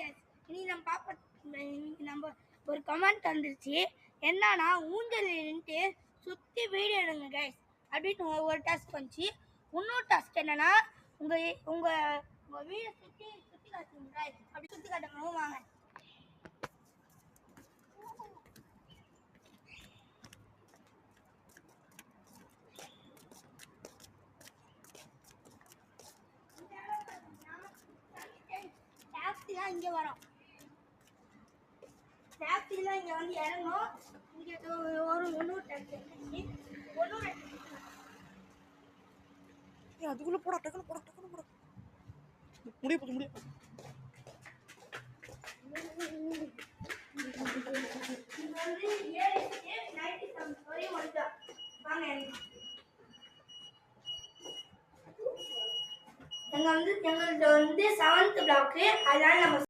Guys, இனி நம்ம ஒரு கமெண்ட் வந்துருச்சு. என்னன்னா ஊஞ்சல் நின்றுட்டு சுற்றி வீடியோ எடுங்க கைஸ் அப்படின்னு ஒரு டாஸ்க் வந்துச்சு. இன்னொரு டாஸ்க் என்னன்னா உங்க உங்க உங்க வீடை சுற்றி சுற்றி காட்டுங்க கைஸ். அப்படி சுற்றி காட்டுங்க வாங்க. இங்கே வரோம், டாக்ஸிலாம் இங்கே வந்து இறங்கும். இங்கே ஒரு ஒன்னூறு டாக்ஸி ஒன்னூறு அதுக்குள்ள போட டக்குனு போட டக்குனு போட முடிய போது முடிய எங்கள்கிட்ட வந்து 7th பிளாக். அதனால நம்ம